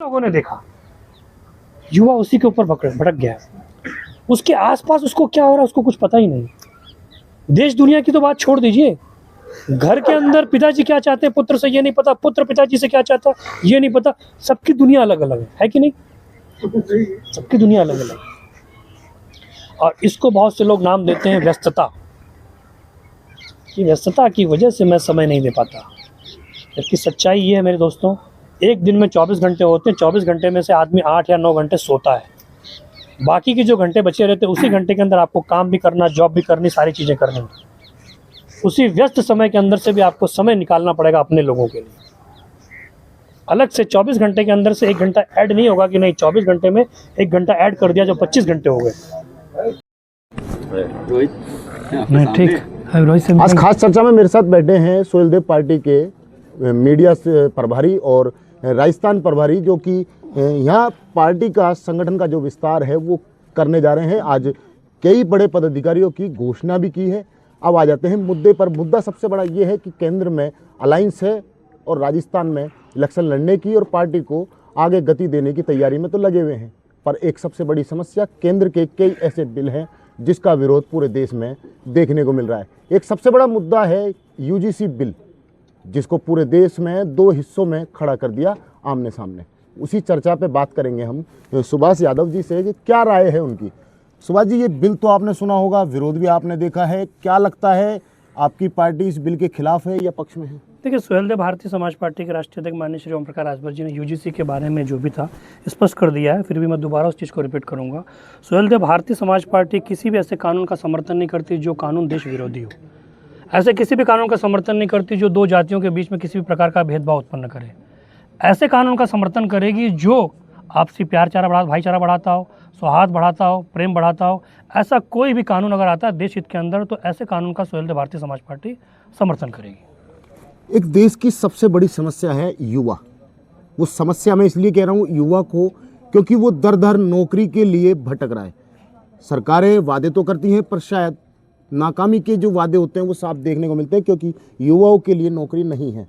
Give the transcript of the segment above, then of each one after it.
लोगों ने देखा युवा उसी के ऊपर भटक गया है। उसके आसपास उसको क्या हो रहा है उसको कुछ पता ही नहीं। देश दुनिया की तो बात छोड़ दीजिए, घर के अंदर पिताजी क्या चाहते हैं पुत्र से ये नहीं पता, पुत्र पिताजी से क्या चाहता है ये नहीं पता। सबकी दुनिया अलग अलग है कि नहीं? सबकी दुनिया अलग अलग है। और इसको बहुत से लोग नाम देते हैं व्यस्तता। कि व्यस्तता की वजह से मैं समय नहीं दे पाता, जबकि सच्चाई ये है मेरे दोस्तों, एक दिन में 24 घंटे होते हैं, 24 घंटे में से आदमी 8 या 9 घंटे सोता है। बाकी के जो घंटे बचे रहते हैं उसी घंटे के अंदर आपको काम भी करना, जॉब भी करनी, सारी चीज़ें करनी। उसी व्यस्त समय के अंदर से भी आपको समय निकालना पड़ेगा अपने लोगों के लिए। अलग से 24 घंटे के अंदर से 1 घंटा ऐड नहीं होगा कि नहीं 24 घंटे में 1 घंटा ऐड कर दिया जो 25 घंटे हो गए। ठीक। आज खास चर्चा में मेरे साथ बैठे हैं सोहेलदेव पार्टी के मीडिया से प्रभारी और राजस्थान प्रभारी, जो कि यहाँ पार्टी का संगठन का जो विस्तार है वो करने जा रहे हैं। आज कई बड़े पदाधिकारियों की घोषणा भी की है। अब आ जाते हैं मुद्दे पर। मुद्दा सबसे बड़ा ये है कि केंद्र में अलायंस है और राजस्थान में इलेक्शन लड़ने की और पार्टी को आगे गति देने की तैयारी में तो लगे हुए हैं। पर एक सबसे बड़ी समस्या, केंद्र के कई ऐसे बिल हैं जिसका विरोध पूरे देश में देखने को मिल रहा है। एक सबसे बड़ा मुद्दा है यूजीसी बिल, जिसको पूरे देश में 2 हिस्सों में खड़ा कर दिया आमने सामने। उसी चर्चा पे बात करेंगे हम सुभाष यादव जी से कि क्या राय है उनकी। सुभाष जी, ये बिल तो आपने सुना होगा, विरोध भी आपने देखा है, क्या लगता है आपकी पार्टी इस बिल के खिलाफ है या पक्ष में है? देखिए, सोहेलदेव भारतीय समाज पार्टी के राष्ट्रीय अध्यक्ष माननीय श्री ओम प्रकाश राजभर जी ने यूजीसी के बारे में जो भी था स्पष्ट कर दिया है। फिर भी मैं दोबारा उस चीज़ को रिपीट करूंगा। सोहेलदेव भारतीय समाज पार्टी किसी भी ऐसे कानून का समर्थन नहीं करती जो कानून देश विरोधी हो। ऐसे किसी भी कानून का समर्थन नहीं करती जो 2 जातियों के बीच में किसी भी प्रकार का भेदभाव उत्पन्न करे। ऐसे कानून का समर्थन करेगी जो आपसी भाईचारा बढ़ाता हो, सौहार्द बढ़ाता हो, प्रेम बढ़ाता हो। ऐसा कोई भी कानून अगर आता है देश हित के अंदर, तो ऐसे कानून का सोहेलदेव भारतीय समाज पार्टी समर्थन करेगी। एक देश की सबसे बड़ी समस्या है युवा। वो समस्या मैं इसलिए कह रहा हूँ युवा को, क्योंकि वो दर दर नौकरी के लिए भटक रहा है। सरकारें वादे तो करती हैं पर शायद नाकामी के जो वादे होते हैं वो साफ देखने को मिलते हैं, क्योंकि युवाओं के लिए नौकरी नहीं है।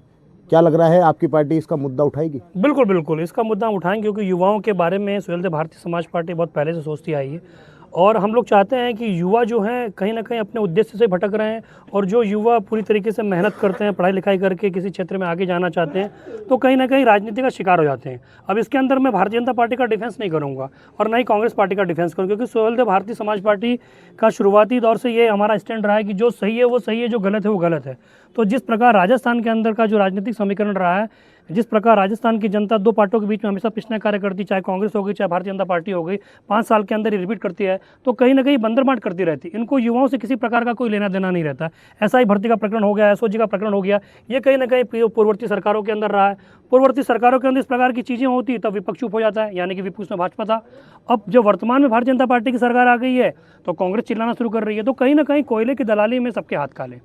क्या लग रहा है आपकी पार्टी इसका मुद्दा उठाएगी? बिल्कुल बिल्कुल, इसका मुद्दा उठाएंगे, क्योंकि युवाओं के बारे में सोहेलदेव भारतीय समाज पार्टी बहुत पहले से सोचती आई है। और हम लोग चाहते हैं कि युवा जो हैं कहीं ना कहीं अपने उद्देश्य से भटक रहे हैं। और जो युवा पूरी तरीके से मेहनत करते हैं, पढ़ाई लिखाई करके किसी क्षेत्र में आगे जाना चाहते हैं, तो कहीं ना कहीं राजनीति का शिकार हो जाते हैं। अब इसके अंदर मैं भारतीय जनता पार्टी का डिफेंस नहीं करूंगा और ना ही कांग्रेस पार्टी का डिफेंस करूँगा, क्योंकि सोहेलदेव भारतीय समाज पार्टी का शुरुआती दौर से ये हमारा स्टैंड रहा है कि जो सही है वो सही है, जो गलत है वो गलत है। तो जिस प्रकार राजस्थान के अंदर का जो राजनीतिक समीकरण रहा है, जिस प्रकार राजस्थान की जनता 2 पार्टियों के बीच में हमेशा पिछड़ा कार्य करती, चाहे कांग्रेस हो गई चाहे भारतीय जनता पार्टी हो गई, 5 साल के अंदर ये रिपीट करती है, तो कहीं ना कहीं बंदरबांट करती रहती। इनको युवाओं से किसी प्रकार का कोई लेना देना नहीं रहता। ऐसा ही भर्ती का प्रकरण हो गया, एसओजी का प्रकरण हो गया, ये कहीं ना कहीं पूर्ववर्ती सरकारों के अंदर रहा है। पूर्ववर्ती सरकारों के अंदर इस प्रकार की चीज़ें होती तब विपक्ष चुप हो जाता है, यानी कि विपक्ष में भाजपा था। अब जब वर्तमान में भारतीय जनता पार्टी की सरकार आ गई है तो कांग्रेस चिल्लाना शुरू कर रही है। तो कहीं ना कहीं कोयले की दलाली में सबके हाथ काले।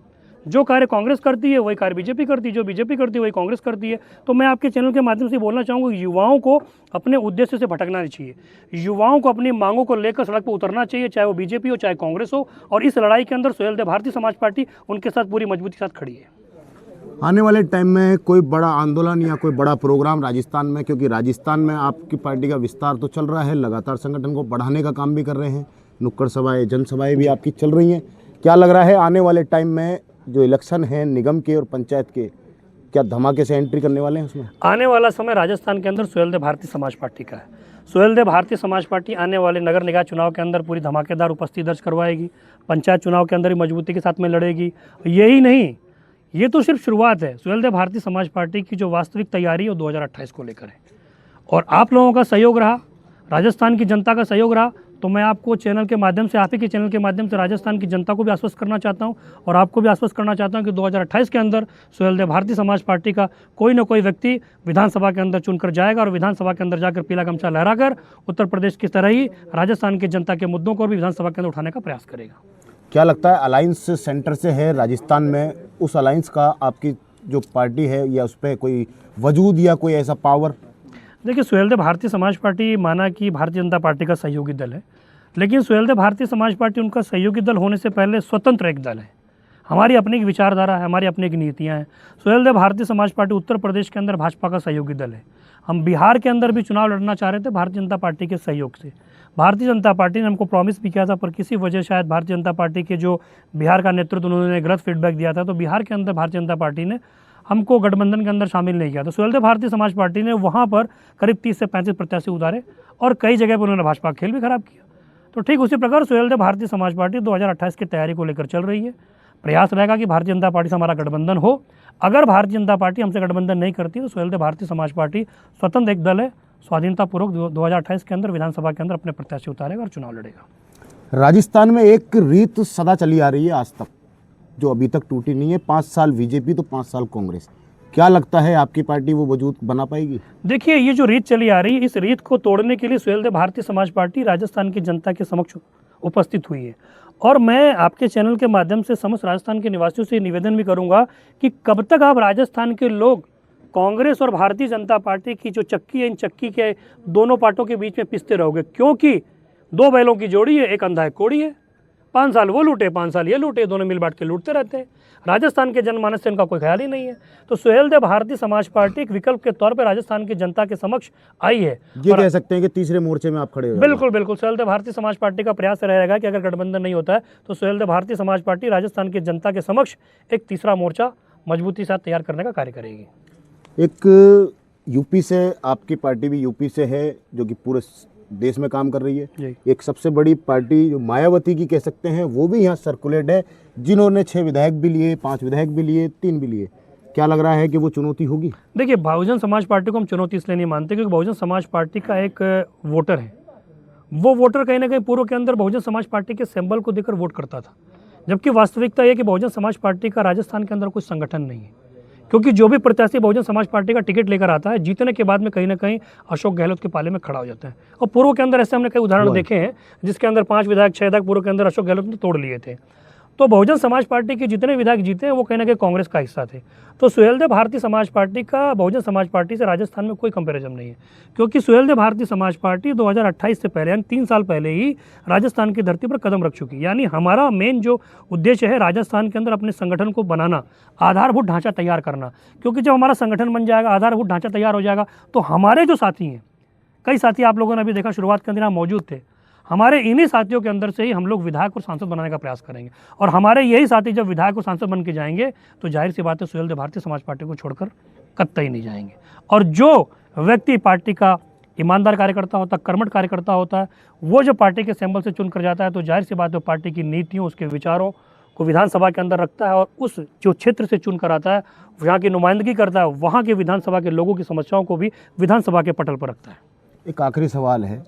जो कार्य कांग्रेस करती है वही कार्य बीजेपी करती है, जो बीजेपी करती है वही कांग्रेस करती है। तो मैं आपके चैनल के माध्यम से बोलना चाहूँगा, युवाओं को अपने उद्देश्य से भटकना नहीं चाहिए। युवाओं को अपनी मांगों को लेकर सड़क पर उतरना चाहिए, चाहे वो बीजेपी हो चाहे कांग्रेस हो। और इस लड़ाई के अंदर सोहेलदेव भारतीय समाज पार्टी उनके साथ पूरी मजबूती के साथ खड़ी है। आने वाले टाइम में कोई बड़ा आंदोलन या कोई बड़ा प्रोग्राम राजस्थान में, क्योंकि राजस्थान में आपकी पार्टी का विस्तार तो चल रहा है, लगातार संगठन को बढ़ाने का काम भी कर रहे हैं, नुक्कड़ सभाएं जनसभाएं भी आपकी चल रही हैं। क्या लग रहा है आने वाले टाइम में जो इलेक्शन है निगम के और पंचायत के, क्या धमाके से एंट्री करने वाले हैं उसमें? आने वाला समय राजस्थान के अंदर सोहेलदेव भारतीय समाज पार्टी का है। सोहेलदेव भारतीय समाज पार्टी आने वाले नगर निकाय चुनाव के अंदर पूरी धमाकेदार उपस्थिति दर्ज करवाएगी। पंचायत चुनाव के अंदर भी मजबूती के साथ में लड़ेगी। यही नहीं, ये तो सिर्फ शुरुआत है। सोहेलदेव भारतीय समाज पार्टी की जो वास्तविक तैयारी है वो 2028 को लेकर है। और आप लोगों का सहयोग रहा, राजस्थान की जनता का सहयोग रहा, तो मैं आपको चैनल के माध्यम से, आप ही के चैनल के माध्यम से राजस्थान की जनता को भी आश्वस्त करना चाहता हूं और आपको भी आश्वस्त करना चाहता हूं कि 2028 के अंदर सोहेलदेव भारतीय समाज पार्टी का कोई ना कोई व्यक्ति विधानसभा के अंदर चुनकर जाएगा और विधानसभा के अंदर जाकर पीला गमछा लहराकर उत्तर प्रदेश की तरह ही राजस्थान की जनता के मुद्दों को भी विधानसभा के अंदर उठाने का प्रयास करेगा। क्या लगता है अलायंस सेंटर से है राजस्थान में, उस अलायंस का आपकी जो पार्टी है या उस पर कोई वजूद या कोई ऐसा पावर? देखिए, सोहेलदेव भारतीय समाज पार्टी माना कि भारतीय जनता पार्टी का सहयोगी दल है, लेकिन सोहेलदेव भारतीय समाज पार्टी उनका सहयोगी दल होने से पहले स्वतंत्र एक दल है। हमारी अपनी एक विचारधारा है, हमारी अपनी एक नीतियाँ हैं। सोहेलदेव भारतीय समाज पार्टी उत्तर प्रदेश के अंदर भाजपा का सहयोगी दल है। हम बिहार के अंदर भी चुनाव लड़ना चाह रहे थे भारतीय जनता पार्टी के सहयोग से। भारतीय जनता पार्टी ने हमको प्रॉमिस भी किया था, पर किसी वजह शायद भारतीय जनता पार्टी के जो बिहार का नेतृत्व उन्होंने गलत फीडबैक दिया था, तो बिहार के अंदर भारतीय जनता पार्टी ने हमको गठबंधन के अंदर शामिल नहीं किया। तो सुहेलदेव भारतीय समाज पार्टी ने वहाँ पर करीब 30 से 35 प्रत्याशी उतारे और कई जगह पर उन्होंने भाजपा का खेल भी खराब किया। तो ठीक उसी प्रकार सुहेलदेव भारतीय समाज पार्टी 2028 की तैयारी को लेकर चल रही है। प्रयास रहेगा कि भारतीय जनता पार्टी से हमारा गठबंधन हो। अगर भारतीय जनता पार्टी हमसे गठबंधन नहीं करती तो सुहेलदेव भारतीय समाज पार्टी स्वतंत्र एक दल है, स्वाधीनतापूर्वक 2028 के अंदर विधानसभा के अंदर अपने प्रत्याशी उतारेगा और चुनाव लड़ेगा। राजस्थान में एक रीत सदा चली आ रही है आज तक, जो अभी तक टूटी नहीं है। 5 साल बीजेपी तो 5 साल कांग्रेस। क्या लगता है आपकी पार्टी वो वजूद बना पाएगी? देखिए, ये जो रीत चली आ रही है, इस रीत को तोड़ने के लिए सुहेलदेव भारतीय समाज पार्टी राजस्थान की जनता के समक्ष उपस्थित हुई है। और मैं आपके चैनल के माध्यम से समस्त राजस्थान के निवासियों से निवेदन भी करूंगा कि कब तक आप राजस्थान के लोग कांग्रेस और भारतीय जनता पार्टी की जो चक्की है, इन चक्की के दोनों पार्टों के बीच में पिसते रहोगे, क्योंकि 2 बैलों की जोड़ी है, एक अंधा एक कोड़ी है। 5 साल वो लूटे, 5 साल ये लूटे, दोनों मिल बांट के लूटते रहते हैं। राजस्थान के जनमानस से इनका कोई ख्याल ही नहीं है। तो सुहेलदेव भारतीय समाज पार्टी एक विकल्प के तौर पर राजस्थान की जनता के समक्ष आई है। ये कह सकते हैं कि तीसरे मोर्चे में आप खड़े हो? बिल्कुल बिल्कुल। सुहेलदेव भारतीय समाज पार्टी का प्रयास रहेगा कि अगर गठबंधन नहीं होता है तो सुहेलदेव भारतीय समाज पार्टी राजस्थान की जनता के समक्ष एक तीसरा मोर्चा मजबूती के साथ तैयार करने का कार्य करेगी। एक यूपी से आपकी पार्टी भी यूपी से है, जो कि पूरे देश में काम कर रही है। एक सबसे बड़ी पार्टी जो मायावती की कह सकते हैं, वो भी यहाँ सर्कुलेट है, जिन्होंने 6 विधायक भी लिए, 5 विधायक भी लिए, 3 भी लिए। क्या लग रहा है कि वो चुनौती होगी? देखिए, बहुजन समाज पार्टी को हम चुनौती इसलिए नहीं मानते क्योंकि बहुजन समाज पार्टी का एक वोटर है, वो वोटर कहीं ना कहीं पूर्व के अंदर बहुजन समाज पार्टी के सिंबल को देखकर वोट करता था। जबकि वास्तविकता यह कि बहुजन समाज पार्टी का राजस्थान के अंदर कुछ संगठन नहीं है, क्योंकि जो भी प्रत्याशी बहुजन समाज पार्टी का टिकट लेकर आता है, जीतने के बाद में कहीं ना कहीं अशोक गहलोत के पाले में खड़ा हो जाता है। और पूर्व के अंदर ऐसे हमने कई उदाहरण देखे हैं जिसके अंदर 5 विधायक 6 विधायक पूर्व के अंदर अशोक गहलोत ने तोड़ लिए थे। तो बहुजन समाज पार्टी के जितने विधायक जीते हैं वो कहीं ना कहीं कांग्रेस का हिस्सा थे। तो सुहेलदेव भारतीय समाज पार्टी का बहुजन समाज पार्टी से राजस्थान में कोई कंपैरिजन नहीं है, क्योंकि सुहेलदेव भारतीय समाज पार्टी 2028 से पहले यानी 3 साल पहले ही राजस्थान की धरती पर कदम रख चुकी है। यानी हमारा मेन जो उद्देश्य है राजस्थान के अंदर अपने संगठन को बनाना, आधारभूत ढांचा तैयार करना। क्योंकि जब हमारा संगठन बन जाएगा, आधारभूत ढांचा तैयार हो जाएगा, तो हमारे जो साथी हैं, कई साथी आप लोगों ने अभी देखा शुरुआत के अंदर यहाँ मौजूद थे, हमारे इन्हीं साथियों के अंदर से ही हम लोग विधायक और सांसद बनाने का प्रयास करेंगे। और हमारे यही साथी जब विधायक और सांसद बन के जाएंगे तो जाहिर सी बात है सुहेलदेव भारतीय समाज पार्टी को छोड़कर कतई नहीं जाएंगे। और जो व्यक्ति पार्टी का ईमानदार कार्यकर्ता होता है, कर्मठ कार्यकर्ता होता है, वो जो पार्टी के सिंबल से चुन कर जाता है, तो जाहिर सी बात है पार्टी की नीतियों, उसके विचारों को विधानसभा के अंदर रखता है और उस जो क्षेत्र से चुन कर आता है, यहाँ की नुमाइंदगी करता है, वहाँ के विधानसभा के लोगों की समस्याओं को भी विधानसभा के पटल पर रखता है। एक आखिरी सवाल है,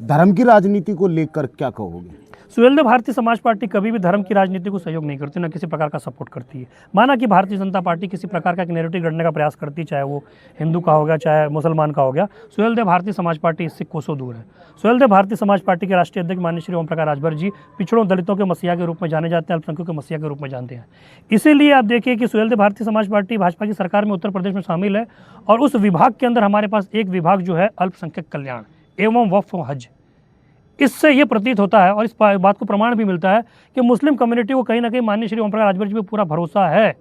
धर्म की राजनीति को लेकर क्या कहोगे? सुहेलदेव भारतीय समाज पार्टी कभी भी धर्म की राजनीति को सहयोग नहीं करती, न किसी प्रकार का सपोर्ट करती है। माना कि भारतीय जनता पार्टी किसी प्रकार का एक नैरेटिव गढ़ने का प्रयास करती है, चाहे वो हिंदू का हो गया, चाहे मुसलमान का हो गया, सुहेलदेव भारतीय समाज पार्टी इससे कोसों दूर है। सुहेलदेव भारतीय समाज पार्टी के राष्ट्रीय अध्यक्ष माननीय श्री ओम प्रकाश राजभर जी पिछड़ों दलितों के मसीहा के रूप में जाने जाते हैं, अल्पसंख्यकों के मसीहा के रूप में जानते हैं। इसीलिए आप देखिए कि सुहेलदेव भारतीय समाज पार्टी भाजपा की सरकार में उत्तर प्रदेश में शामिल है और उस विभाग के अंदर हमारे पास एक विभाग जो है अल्पसंख्यक कल्याण एवं वक्फ हज। इससे ये प्रतीत होता है और इस बात को प्रमाण भी मिलता है कि मुस्लिम कम्युनिटी को कहीं ना कहीं माननीय श्री ओम प्रकाश राजभर जी पर पूरा भरोसा है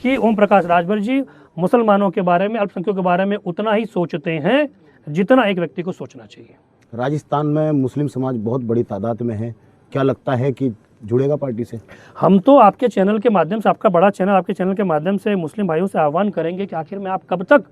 कि ओम प्रकाश राजभर जी मुसलमानों के बारे में, अल्पसंख्यकों के बारे में उतना ही सोचते हैं जितना एक व्यक्ति को सोचना चाहिए। राजस्थान में मुस्लिम समाज बहुत बड़ी तादाद में है, क्या लगता है कि जुड़ेगा पार्टी से? हम तो आपके चैनल के माध्यम से, आपका बड़ा चैनल, आपके चैनल के माध्यम से मुस्लिम भाइयों से आह्वान करेंगे कि आखिर में आप कब तक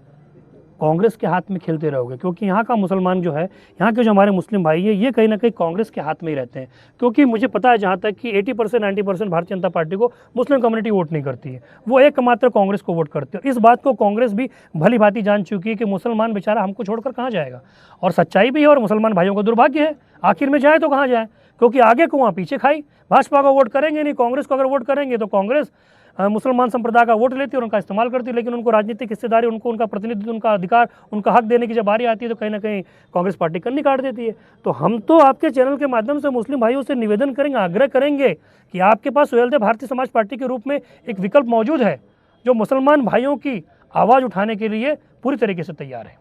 कांग्रेस के हाथ में खेलते रहोगे, क्योंकि यहाँ का मुसलमान जो है, यहाँ के जो हमारे मुस्लिम भाई है, ये कहीं ना कहीं कांग्रेस के हाथ में ही रहते हैं। क्योंकि मुझे पता है जहाँ तक कि 80% 90% भारतीय जनता पार्टी को मुस्लिम कम्युनिटी वोट नहीं करती है, वो एकमात्र कांग्रेस को वोट करती है। इस बात को कांग्रेस भी भली भांति जान चुकी है कि मुसलमान बेचारा हमको छोड़कर कहाँ जाएगा, और सच्चाई भी है और मुसलमान भाइयों का दुर्भाग्य है, आखिर में जाए तो कहाँ जाए, क्योंकि आगे को वहाँ पीछे खाई। भाजपा को वोट करेंगे नहीं, कांग्रेस को अगर वोट करेंगे तो कांग्रेस मुसलमान संप्रदाय का वोट लेती है और उनका इस्तेमाल करती है, लेकिन उनको राजनीतिक हिस्सेदारी, उनको उनका प्रतिनिधित्व, उनका अधिकार, उनका हक देने की जब बारी आती है तो कहीं ना कहीं कांग्रेस पार्टी कन्नी काट देती है। तो हम तो आपके चैनल के माध्यम से मुस्लिम भाइयों से निवेदन करेंगे, आग्रह करेंगे कि आपके पास सुहेलदेव भारतीय समाज पार्टी के रूप में एक विकल्प मौजूद है जो मुसलमान भाइयों की आवाज़ उठाने के लिए पूरी तरीके से तैयार है।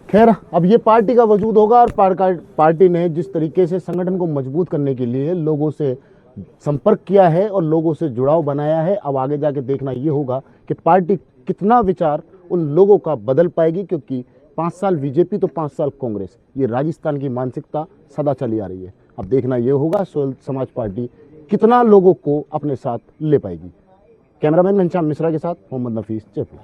खैर, अब ये पार्टी का वजूद होगा और पार्टी ने जिस तरीके से संगठन को मजबूत करने के लिए लोगों से संपर्क किया है और लोगों से जुड़ाव बनाया है, अब आगे जाके देखना ये होगा कि पार्टी कितना विचार उन लोगों का बदल पाएगी, क्योंकि 5 साल बीजेपी तो 5 साल कांग्रेस, ये राजस्थान की मानसिकता सदा चली आ रही है। अब देखना ये होगा सोहेल समाज पार्टी कितना लोगों को अपने साथ ले पाएगी। कैमरामैन घनश्याम मिश्रा के साथ मोहम्मद नफीस, जयपुर।